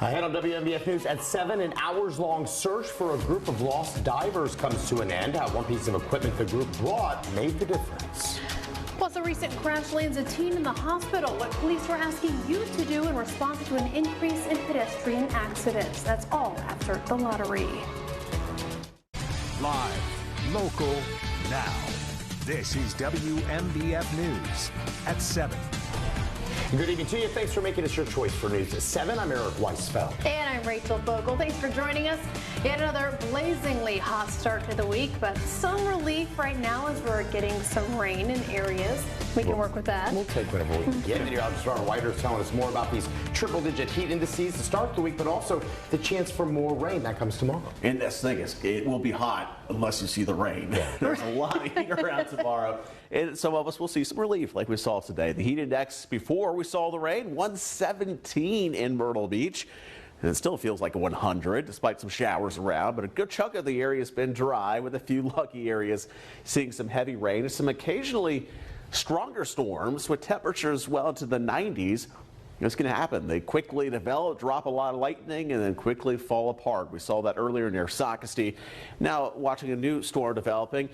Ahead on WMBF News at 7, an hours-long search for a group of lost divers comes to an end. How one piece of equipment the group brought made the difference. Plus, a recent crash lands a teen in the hospital. What police are asking you to do in response to an increase in pedestrian accidents. That's all after the lottery. Live, local, now. This is WMBF News at 7. Good evening to you. Thanks for making us your choice for news at 7. I'm Eric Weisfeld. And I'm Rachel Vogel. Thanks for joining us. Yet another blazingly hot start to the week, but some relief right now as we're getting some rain in areas. We can work with that. We'll take whatever we can get. Meteorologist Whiter is telling us more about these triple-digit heat indices to start the week, but also the chance for more rain. That comes tomorrow. And that's the thing is, it will be hot unless you see the rain. There's a lot of heat around tomorrow. And some of us will see some relief like we saw today. The heat index before we saw the rain, 117 in Myrtle Beach. And it still feels like 100 despite some showers around, but a good chunk of the area has been dry with a few lucky areas seeing some heavy rain and some occasionally stronger storms with temperatures well into the 90s. It's going to happen. They quickly develop, drop a lot of lightning, and then quickly fall apart. We saw that earlier near Socastee. Now watching a new storm developing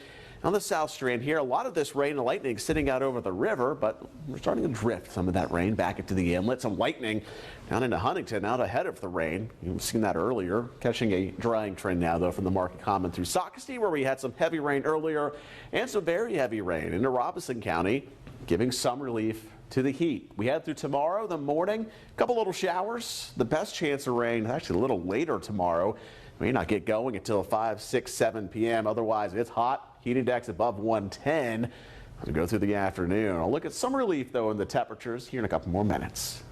on the South Strand here. A lot of this rain and lightning sitting out over the river, but we're starting to drift some of that rain back into the inlet. Some lightning down into Huntington out ahead of the rain. You've seen that earlier. Catching a drying trend now, though, from the Market Common through Socastee, where we had some heavy rain earlier and some very heavy rain into Robeson County, giving some relief to the heat. We head through tomorrow, the morning, a couple little showers. The best chance of rain actually a little later tomorrow. May not get going until 5, 6, 7 p.m. Otherwise, it's hot. Heat index above 110 as we go through the afternoon. I'll look at some relief, though, in the temperatures here in a couple more minutes.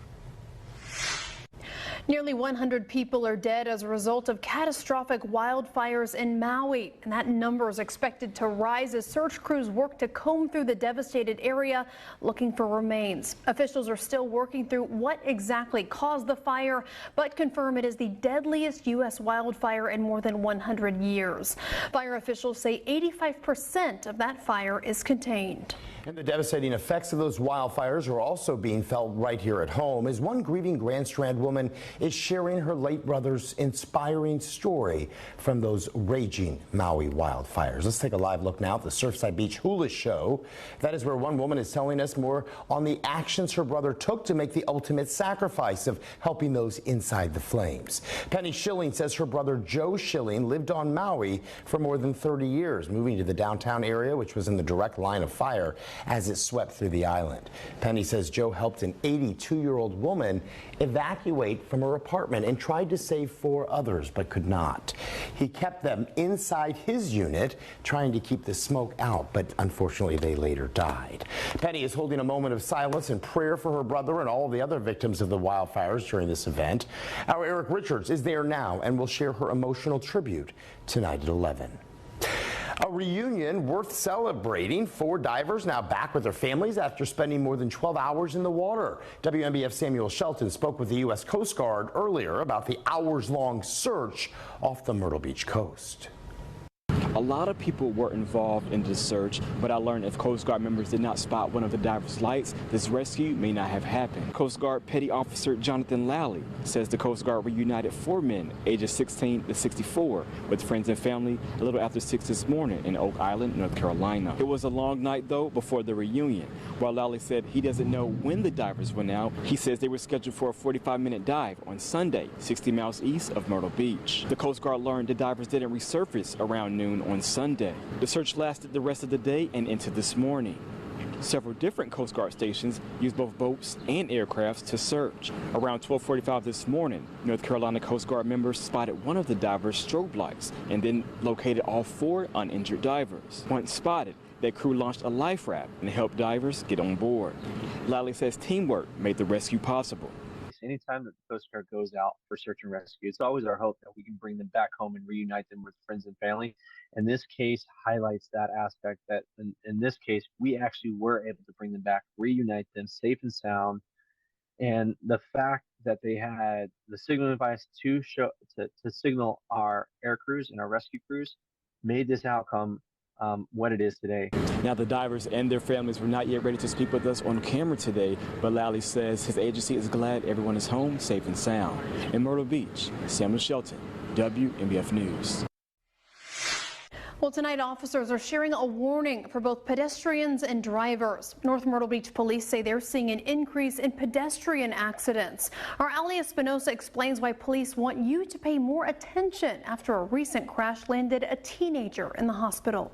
Nearly 100 people are dead as a result of catastrophic wildfires in Maui, and that number is expected to rise as search crews work to comb through the devastated area looking for remains. Officials are still working through what exactly caused the fire, but confirm it is the deadliest U.S. wildfire in more than 100 years. Fire officials say 85% of that fire is contained. And the devastating effects of those wildfires are also being felt right here at home as one grieving Grand Strand woman is sharing her late brother's inspiring story from those raging Maui wildfires. Let's take a live look now at the Surfside Beach Hula Show. That is where one woman is telling us more on the actions her brother took to make the ultimate sacrifice of helping those inside the flames. Penny Schilling says her brother Joe Schilling lived on Maui for more than 30 years, moving to the downtown area, which was in the direct line of fire as it swept through the island. Penny says Joe helped an 82-year-old woman evacuate from her apartment and tried to save 4 others, but could not. He kept them inside his unit, trying to keep the smoke out, but unfortunately they later died. Penny is holding a moment of silence and prayer for her brother and all of the other victims of the wildfires during this event. Our Eric Richards is there now and will share her emotional tribute tonight at 11. A reunion worth celebrating. 4 divers now back with their families after spending more than 12 hours in the water. WMBF Samuel Shelton spoke with the U.S. Coast Guard earlier about the hours-long search off the Myrtle Beach coast. A lot of people were involved in this search, but I learned if Coast Guard members did not spot one of the divers' lights, this rescue may not have happened. Coast Guard Petty Officer Jonathan Lally says the Coast Guard reunited 4 men ages 16 to 64 with friends and family a little after 6 this morning in Oak Island, North Carolina. It was a long night, though, before the reunion. While Lally said he doesn't know when the divers went out, he says they were scheduled for a 45-minute dive on Sunday, 60 miles east of Myrtle Beach. The Coast Guard learned the divers didn't resurface around noon on Sunday. The search lasted the rest of the day and into this morning. Several different Coast Guard stations used both boats and aircrafts to search. Around 12:45 this morning, North Carolina Coast Guard members spotted one of the divers' strobe lights and then located all 4 uninjured divers. Once spotted, their crew launched a life raft and helped divers get on board. Lally says teamwork made the rescue possible. Anytime that the Coast Guard goes out for search and rescue, it's always our hope that we can bring them back home and reunite them with friends and family. And this case highlights that aspect, that in this case, we actually were able to bring them back, reunite them safe and sound. And the fact that they had the signal device to signal our air crews and our rescue crews made this outcome what it is today. Now, the divers and their families were not yet ready to speak with us on camera today, but Lally says his agency is glad everyone is home safe and sound. In Myrtle Beach, Samuel Shelton, WMBF News. Well, tonight officers are sharing a warning for both pedestrians and drivers. North Myrtle Beach police say they're seeing an increase in pedestrian accidents. Our Ali Espinosa explains why police want you to pay more attention after a recent crash landed a teenager in the hospital.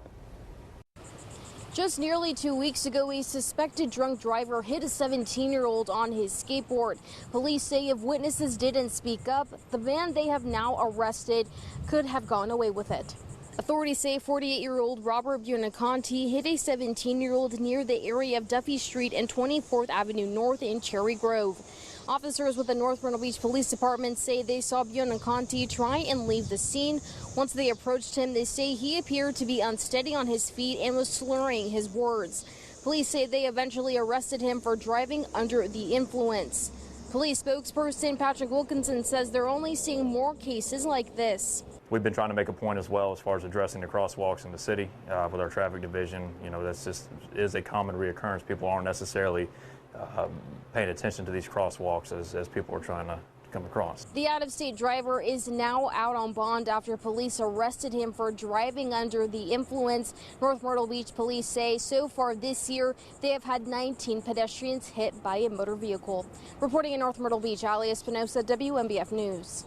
Just nearly 2 weeks ago, a suspected drunk driver hit a 17-year-old on his skateboard. Police say if witnesses didn't speak up, the man they have now arrested could have gone away with it. Authorities say 48-year-old Robert Buonaconti hit a 17-year-old near the area of Duffy Street and 24th Avenue North in Cherry Grove. Officers with the North Myrtle Beach Police Department say they saw Buonaconti try and leave the scene. Once they approached him, they say he appeared to be unsteady on his feet and was slurring his words. Police say they eventually arrested him for driving under the influence. Police spokesperson Patrick Wilkinson says they're only seeing more cases like this. We've been trying to make a point as well as far as addressing the crosswalks in the city with our traffic division. You know, that's just is a common reoccurrence. People aren't necessarily paying attention to these crosswalks as people are trying to come across. The out-of-state driver is now out on bond after police arrested him for driving under the influence. North Myrtle Beach police say so far this year they have had 19 pedestrians hit by a motor vehicle. Reporting in North Myrtle Beach, Ali Espinosa, WMBF News.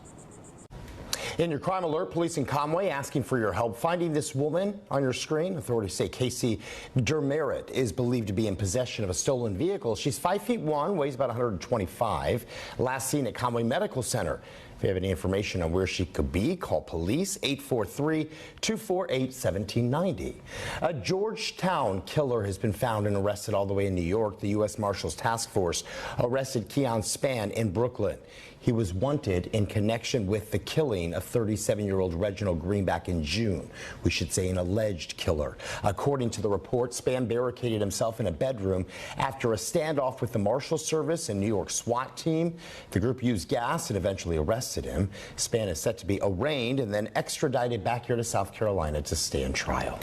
In your crime alert, police in Conway asking for your help finding this woman on your screen. Authorities say Casey Dermerit is believed to be in possession of a stolen vehicle. She's 5'1", weighs about 125. Last seen at Conway Medical Center. If you have any information on where she could be, call police 843-248-1790. A Georgetown killer has been found and arrested all the way in New York. The U.S. Marshals Task Force arrested Keon Spann in Brooklyn. He was wanted in connection with the killing of 37-year-old Reginald Green back in June. We should say an alleged killer. According to the report, Spann barricaded himself in a bedroom after a standoff with the Marshal Service and New York SWAT team. The group used gas and eventually arrested him. Spann is set to be arraigned and then extradited back here to South Carolina to stand trial.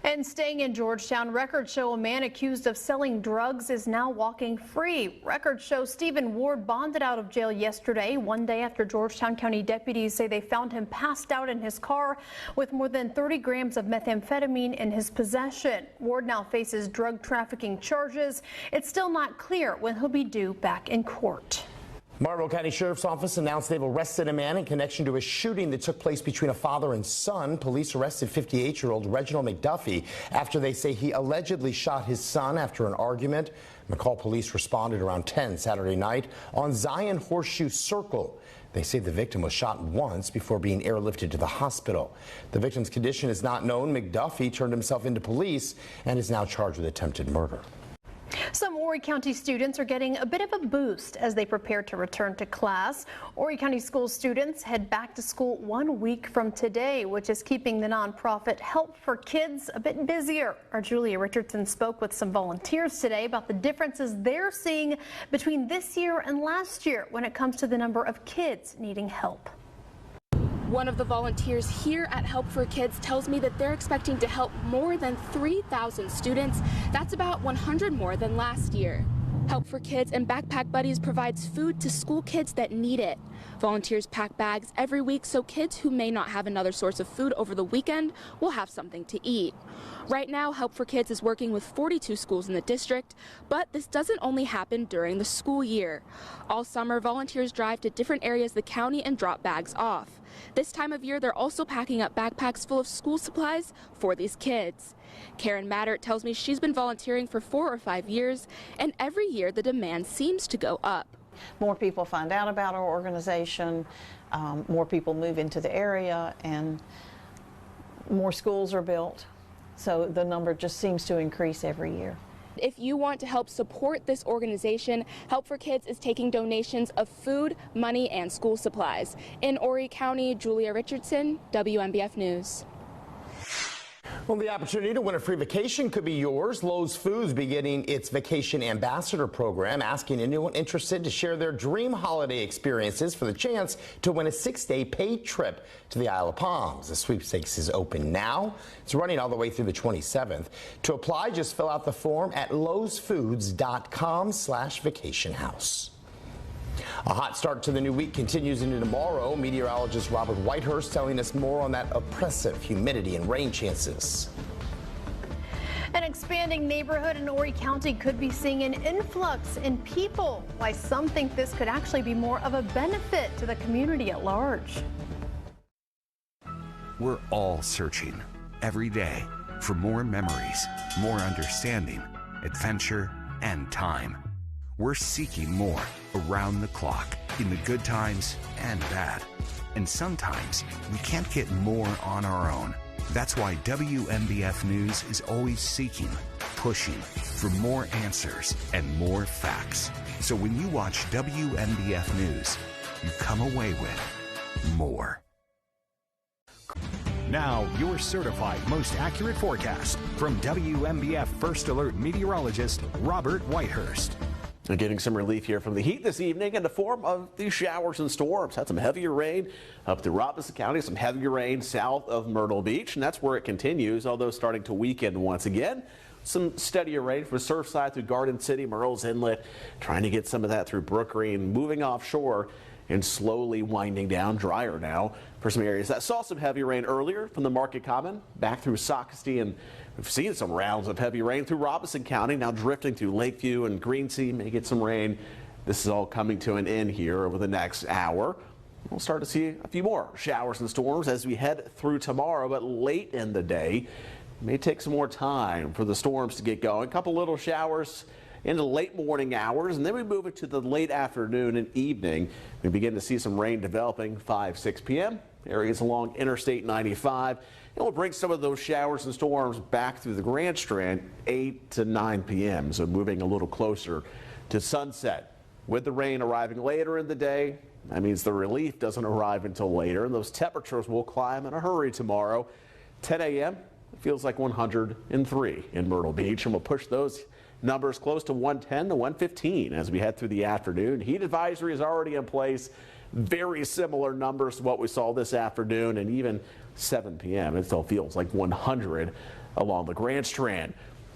And staying in Georgetown, records show a man accused of selling drugs is now walking free. Records show Stephen Ward bonded out of jail yesterday, one day after Georgetown County deputies say they found him passed out in his car with more than 30 grams of methamphetamine in his possession. Ward now faces drug trafficking charges. It's still not clear when he'll be due back in court. Marlborough County Sheriff's Office announced they've arrested a man in connection to a shooting that took place between a father and son. Police arrested 58-year-old Reginald McDuffie after they say he allegedly shot his son after an argument. McCall police responded around 10 Saturday night on Zion Horseshoe Circle. They say the victim was shot once before being airlifted to the hospital. The victim's condition is not known. McDuffie turned himself into police and is now charged with attempted murder. Some Horry County students are getting a bit of a boost as they prepare to return to class. Horry County School students head back to school 1 week from today, which is keeping the nonprofit Help for Kids a bit busier. Our Julia Richardson spoke with some volunteers today about the differences they're seeing between this year and last year when it comes to the number of kids needing help. One of the volunteers here at Help for Kids tells me that they're expecting to help more than 3,000 students. That's about 100 more than last year. Help for Kids and Backpack Buddies provides food to school kids that need it. Volunteers pack bags every week so kids who may not have another source of food over the weekend will have something to eat. Right now, Help for Kids is working with 42 schools in the district, but this doesn't only happen during the school year. All summer, volunteers drive to different areas of the county and drop bags off. This time of year, they're also packing up backpacks full of school supplies for these kids. Karen Mattert tells me she's been volunteering for 4 or 5 years, and every year the demand seems to go up. More people find out about our organization, more people move into the area, and more schools are built. So the number just seems to increase every year. If you want to help support this organization, Help for Kids is taking donations of food, money, and school supplies. In Horry County, Julia Richardson, WMBF News. Well, the opportunity to win a free vacation could be yours. Lowe's Foods beginning its Vacation Ambassador program, asking anyone interested to share their dream holiday experiences for the chance to win a 6-day paid trip to the Isle of Palms. The sweepstakes is open now. It's running all the way through the 27th. To apply, just fill out the form at lowesfoods.com/vacationhouse. A hot start to the new week continues into tomorrow. Meteorologist Robert Whitehurst telling us more on that oppressive humidity and rain chances. An expanding neighborhood in Horry County could be seeing an influx in people. Why some think this could actually be more of a benefit to the community at large. We're all searching every day for more memories, more understanding, adventure, and time. We're seeking more around the clock in the good times and bad. And sometimes we can't get more on our own. That's why WMBF News is always seeking, pushing for more answers and more facts. So when you watch WMBF News, you come away with more. Now, your certified most accurate forecast from WMBF First Alert meteorologist Robert Whitehurst. We're getting some relief here from the heat this evening in the form of these showers and storms. Had some heavier rain up through Robeson County, some heavier rain south of Myrtle Beach, and that's where it continues, although starting to weaken once again. Some steadier rain for Surfside through Garden City, Murrells Inlet, trying to get some of that through Brook Green, moving offshore and slowly winding down, drier now for some areas that saw some heavy rain earlier from the Market Common back through Socastee, and we've seen some rounds of heavy rain through Robeson County, now drifting through Lakeview and Greensea, may get some rain. This is all coming to an end here over the next hour. We'll start to see a few more showers and storms as we head through tomorrow, but late in the day, it may take some more time for the storms to get going. A couple little showers in the late morning hours, and then we move it to the late afternoon and evening. We begin to see some rain developing 6 p.m. Areas along Interstate 95. And we'll bring some of those showers and storms back through the Grand Strand 8 to 9 p.m. So moving a little closer to sunset. With the rain arriving later in the day, that means the relief doesn't arrive until later, and those temperatures will climb in a hurry tomorrow. 10 a.m. it feels like 103 in Myrtle Beach, and we'll push those numbers close to 110 to 115 as we head through the afternoon. Heat advisory is already in place. Very similar numbers to what we saw this afternoon, and even 7 p.m. it still feels like 100 along the Grand Strand.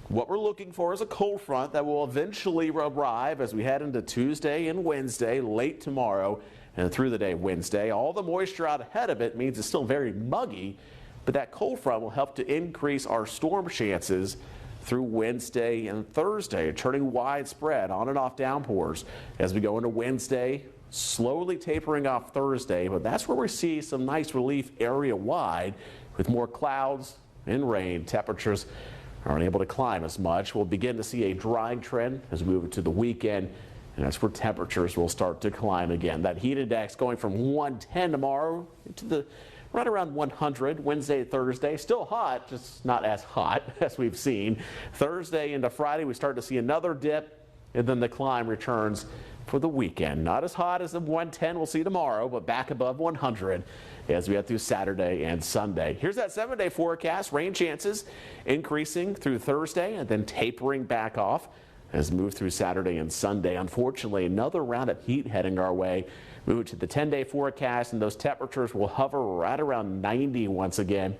What we're looking for is a cold front that will eventually arrive as we head into Tuesday and Wednesday, late tomorrow and through the day Wednesday. All the moisture out ahead of it means it's still very muggy, but that cold front will help to increase our storm chances through Wednesday and Thursday, turning widespread on and off downpours as we go into Wednesday, slowly tapering off Thursday, but that's where we see some nice relief area-wide with more clouds and rain. Temperatures aren't able to climb as much. We'll begin to see a drying trend as we move into the weekend, and that's where temperatures will start to climb again. That heat index going from 110 tomorrow into the right around 100 Wednesday, Thursday. Still hot, just not as hot as we've seen. Thursday into Friday, we start to see another dip, and then the climb returns for the weekend. Not as hot as the 110 we'll see tomorrow, but back above 100 as we head through Saturday and Sunday. Here's that 7-day forecast. Rain chances increasing through Thursday and then tapering back off as we move through Saturday and Sunday. Unfortunately, another round of heat heading our way. Move to the 10-day forecast, and those temperatures will hover right around 90 once again.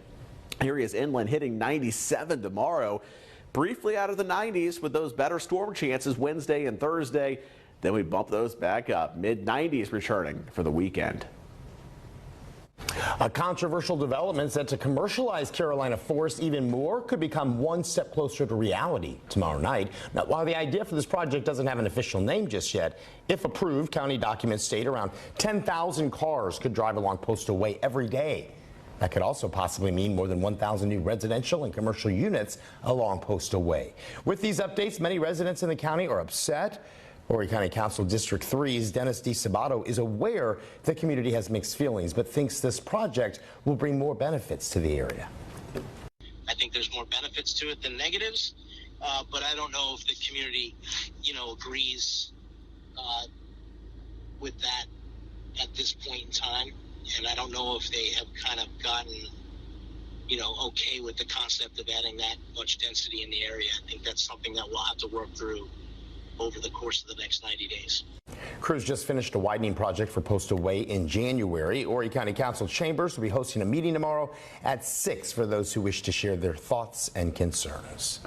Areas inland hitting 97 tomorrow. Briefly out of the 90s with those better storm chances Wednesday and Thursday. Then we bump those back up. Mid-90s returning for the weekend. A controversial development set to commercialize Carolina forests even more could become one step closer to reality tomorrow night. Now, while the idea for this project doesn't have an official name just yet, if approved, county documents state around 10,000 cars could drive along Postal Way every day. That could also possibly mean more than 1,000 new residential and commercial units along Postal Way. With these updates, many residents in the county are upset. Horry County Council District 3's Dennis DiSabato is aware the community has mixed feelings, but thinks this project will bring more benefits to the area. I think there's more benefits to it than negatives, but I don't know if the community, agrees with that at this point in time. And I don't know if they have kind of gotten okay with the concept of adding that much density in the area. I think that's something that we'll have to work through over the course of the next 90 days. Crews just finished a widening project for Postal Way in January. Horry County Council Chambers will be hosting a meeting tomorrow at 6 for those who wish to share their thoughts and concerns.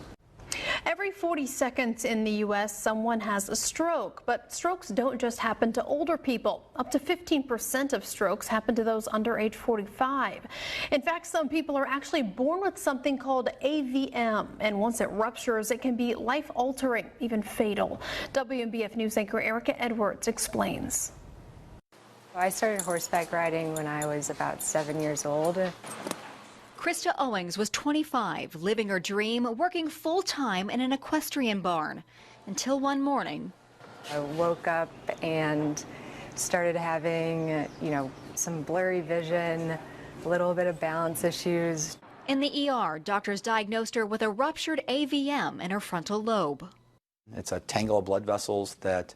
Every 40 seconds in the U.S., someone has a stroke, but strokes don't just happen to older people. Up to 15% of strokes happen to those under age 45. In fact, some people are actually born with something called AVM, and once it ruptures, it can be life-altering, even fatal. WMBF News anchor Erica Edwards explains. I started horseback riding when I was about 7 years old. Krista Owings was 25, living her dream, working full-time in an equestrian barn, until one morning. I woke up and started having, some blurry vision, a little bit of balance issues. In the ER, doctors diagnosed her with a ruptured AVM in her frontal lobe. It's a tangle of blood vessels that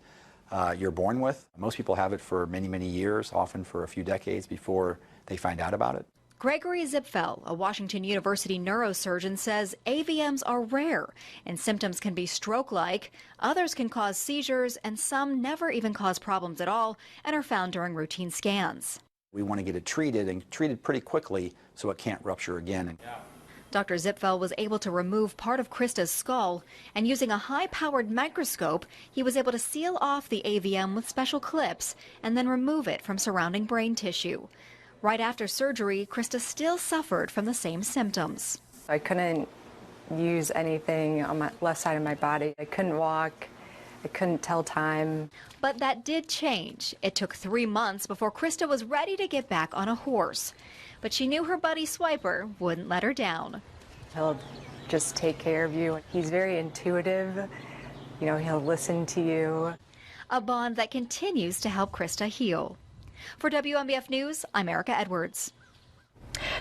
you're born with. Most people have it for many, many years, often for a few decades before they find out about it. Gregory Zipfel, a Washington University neurosurgeon, says AVMs are rare and symptoms can be stroke-like. Others can cause seizures and some never even cause problems at all and are found during routine scans. We want to get it treated and treated pretty quickly so it can't rupture again. Dr. Zipfel was able to remove part of Krista's skull, and using a high-powered microscope, he was able to seal off the AVM with special clips and then remove it from surrounding brain tissue. Right after surgery, Krista still suffered from the same symptoms. I couldn't use anything on my left side of my body. I couldn't walk. I couldn't tell time. But that did change. It took 3 months before Krista was ready to get back on a horse. But she knew her buddy Swiper wouldn't let her down. He'll just take care of you. He's very intuitive. He'll listen to you. A bond that continues to help Krista heal. For WMBF News, I'm Erica Edwards.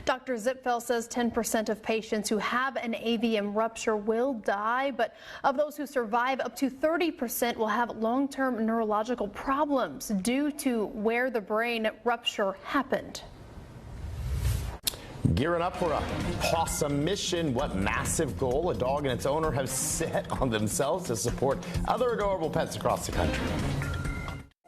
Dr. Zipfel says 10% of patients who have an AVM rupture will die, but of those who survive, up to 30% will have long-term neurological problems due to where the brain rupture happened. Gearing up for a possum mission. What massive goal a dog and its owner have set on themselves to support other adorable pets across the country.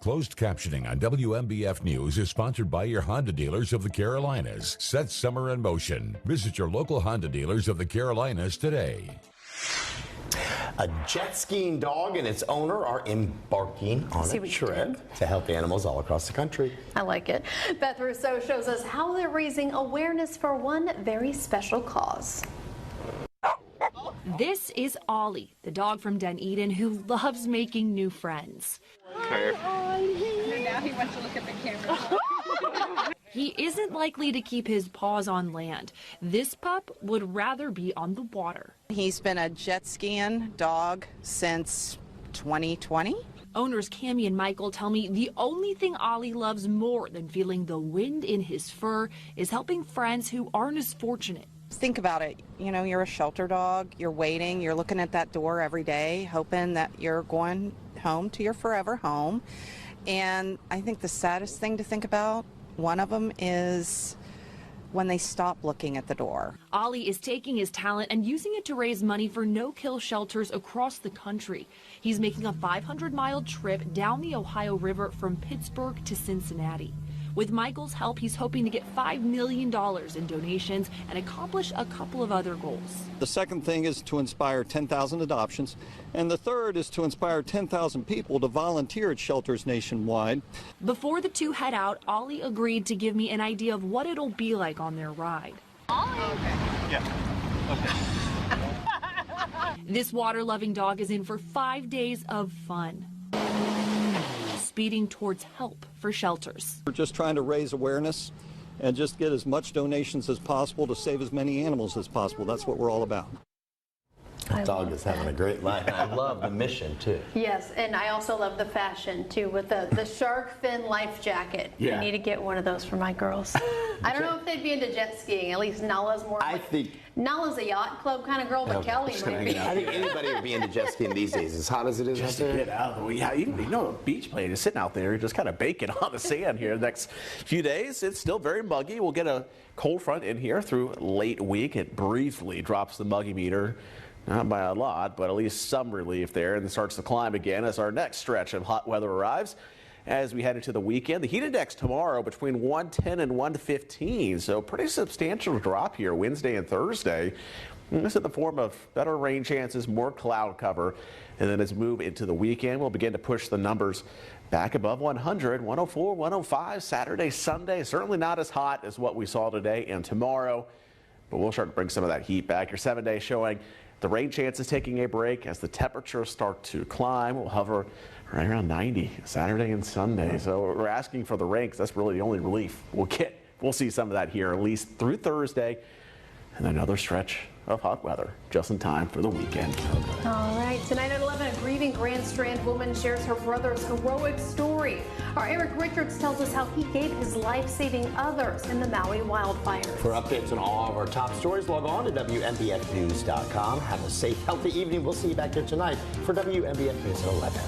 Closed captioning on WMBF News is sponsored by your Honda dealers of the Carolinas. Set summer in motion. Visit your local Honda dealers of the Carolinas today. A jet skiing dog and its owner are embarking on a trip to help animals all across the country. I like it. Beth Rousseau shows us how they're raising awareness for one very special cause. This is Ollie, the dog from Dunedin who loves making new friends. Now he wants to look at the camera. He isn't likely to keep his paws on land. This pup would rather be on the water. He's been a jet skiing dog since 2020. Owners Cammie and Michael tell me the only thing Ollie loves more than feeling the wind in his fur is helping friends who aren't as fortunate. Think about it. You're a shelter dog. You're waiting. You're looking at that door every day, hoping that you're going home to your forever home. And I think the saddest thing to think about, one of them is when they stop looking at the door. Ollie is taking his talent and using it to raise money for no-kill shelters across the country. He's making a 500-mile trip down the Ohio River from Pittsburgh to Cincinnati. With Michael's help, he's hoping to get $5 million in donations and accomplish a couple of other goals. The second thing is to inspire 10,000 adoptions, and the third is to inspire 10,000 people to volunteer at shelters nationwide. Before the two head out, Ollie agreed to give me an idea of what it'll be like on their ride. Ollie! Okay. Yeah. Okay. This water-loving dog is in for 5 days of fun, speeding towards help for shelters. We're just trying to raise awareness and just get as much donations as possible to save as many animals as possible. That's what we're all about. That dog is having a great life. I love the mission, too. Yes, and I also love the fashion, too, with the shark fin life jacket. Yeah. I need to get one of those for my girls. I don't know if they'd be into jet skiing. At least Nala's more. Nala's a yacht club kind of girl, but Kelly might be. I think anybody would be into jet skiing these days, as hot as it is Just out to there. get out of the way. Yeah, you know, a beach plane is sitting out there, just kind of baking on the sand here the next few days. It's still very muggy. We'll get a cold front in here through late week. It briefly drops the muggy meter. Not by a lot, but at least some relief there, and starts to climb again as our next stretch of hot weather arrives. As we head into the weekend, the heat index tomorrow between 110 and 115, so pretty substantial drop here Wednesday and Thursday. And this in the form of better rain chances, more cloud cover, and then as we move into the weekend, we'll begin to push the numbers back above 100, 104, 105 Saturday, Sunday. Certainly not as hot as what we saw today and tomorrow, but we'll start to bring some of that heat back. Your 7-day showing the rain chances taking a break as the temperatures start to climb. We'll hover right around 90 Saturday and Sunday. So we're asking for the rain because that's really the only relief we'll get. We'll see some of that here at least through Thursday, and another stretch of hot weather just in time for the weekend. All right, tonight at 11, a grieving Grand Strand woman shares her brother's heroic story. Our Eric Richards tells us how he gave his life saving others in the Maui wildfires. For updates on all of our top stories, log on to WMBFnews.com. Have a safe, healthy evening. We'll see you back here tonight for WMBF News at 11.